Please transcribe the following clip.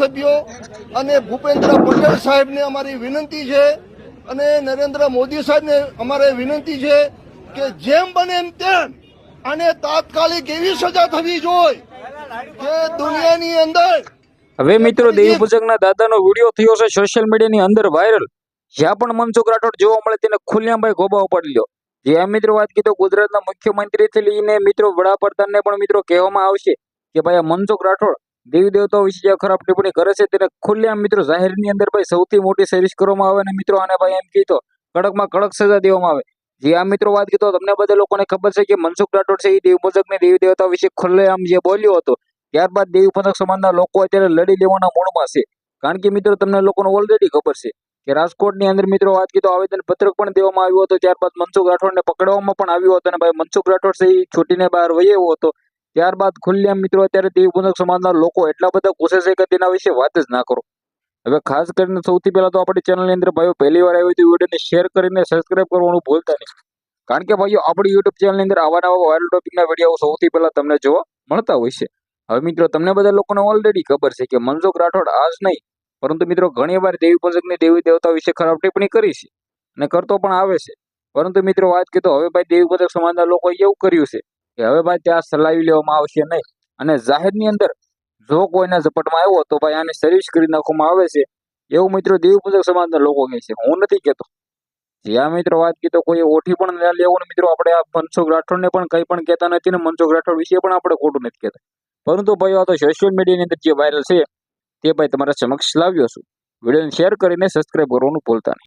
સભ્યો અને ભૂપેન્દ્ર પટેલ સાહેબને અમારી વિનંતી છે અને નરેન્દ્ર મોદી સાહેબને અમારે વિનંતી છે કે જેમ બને એમ તેમ આને તાત્કાલિક એવી સજા થવી જોઈએ કે દુનિયાની અંદર હવે મિત્રો દેવી પૂજકના દાદાનો વિડીયો થયો છે સોશિયલ મીડિયાની અંદર વાયરલ, જ્યાં પણ મનસુખ રાઠોડ જોવા મળે તેને ખુલ્લેઆમ ભાઈ ગોબા ઉપાડી લ્યો. જે આ મિત્રો વાત કીધો ગુજરાતના મુખ્યમંત્રીથી લઈને મિત્રો વડાપ્રધાનને પણ મિત્રો કહેવામાં આવશે કે ભાઈ આ મનસુખ રાઠોડ દેવી દેવતાઓ વિશે જે ખરાબ ટિપ્પણી કરે છે તેને ખુલ્લેઆમ મિત્રો જાહેરની અંદર ભાઈ સૌથી મોટી સર્વિસ કરવામાં આવે અને મિત્રો આને ભાઈ એમ કીધો કડકમાં કડક સજા દેવામાં આવે. જે આ મિત્રો વાત કીધો તમને બધા લોકોને ખબર છે કે મનસુખ રાઠોડ છે એ દેવી પૂજકને દેવી દેવતાઓ વિશે ખુલ્લેઆમ જે બોલ્યો હતો, ત્યારબાદ દેવી પૂજક સમાજના લોકો અત્યારે લડી લેવાના મૂડમાં છે. કારણ કે મિત્રો તમને લોકોને ઓલરેડી ખબર છે કે રાજકોટની અંદર મિત્રો વાત કીધો આવેદન પત્રક પણ દેવામાં આવ્યું હતું, ત્યારબાદ મનસુખ રાઠોડને પકડવામાં પણ આવ્યો હતો અને ભાઈ મનસુખ રાઠોડ છે એ છૂટીને બહાર વહ્યો હતો. ત્યારબાદ ખુલ્લેઆમ મિત્રો અત્યારે દેવી પૂજક સમાજના લોકો એટલા બધા ગુસ્સે છે કે તેના વિશે વાત જ ના કરો. હવે ખાસ કરીને સૌથી પહેલા તો આપણી ચેનલની અંદર ભાઈઓ પહેલી વાર આવી તો વિડીયોને શેર કરીને સબસ્ક્રાઇબ કરવાનું ભૂલતા નહીં. કારણ કે ભાઈઓ આપણી યુટ્યુબ ચેનલની અંદર આવા નવા વાયરલ ટોપિકના વિડીયો સૌથી પહેલા તમને જોવા મળતા હોય છે. હવે મિત્રો તમને બધા લોકોને ઓલરેડી ખબર છે કે મનસુખ રાઠોડ આજ નહીં પરંતુ મિત્રો ઘણી વાર દેવી પૂજકની દેવી દેવતા વિશે ખરાબ ટિપ્પણી કરી છે અને કરતો પણ આવે છે. પરંતુ મિત્રો વાત કીધો હવે ભાઈ દેવી પૂજક સમાજના લોકોએ એવું કર્યું છે કે હવે ભાઈ ત્યાં ચલાવી લેવામાં આવશે નહીં અને જાહેરની અંદર જો કોઈના ઝપટમાં આવ્યો તો ભાઈ આને સર્વિસ કરી નાખવામાં આવે છે, એવું મિત્રો દેવી પૂજક સમાજના લોકો કહે છે. હું નથી કહેતો. જ્યાં મિત્રો વાત કીધો કોઈ ઓઠી પણ ના લેવું મિત્રો આપણે આ મનસુખ રાઠોડને પણ કંઈ પણ કહેતા નથી ને મનસુખ રાઠોડ વિશે પણ આપણે ખોટું નથી કહેતા. પરંતુ ભાઈઓ આ તો સોશિયલ મીડિયાની અંદર જે વાયરલ છે તે ભાઈ તમારા સમક્ષ લાવ્યો છું. વિડીયોને શેર કરીને સબસ્ક્રાઇબ કરવાનું ભૂલતા નહીં.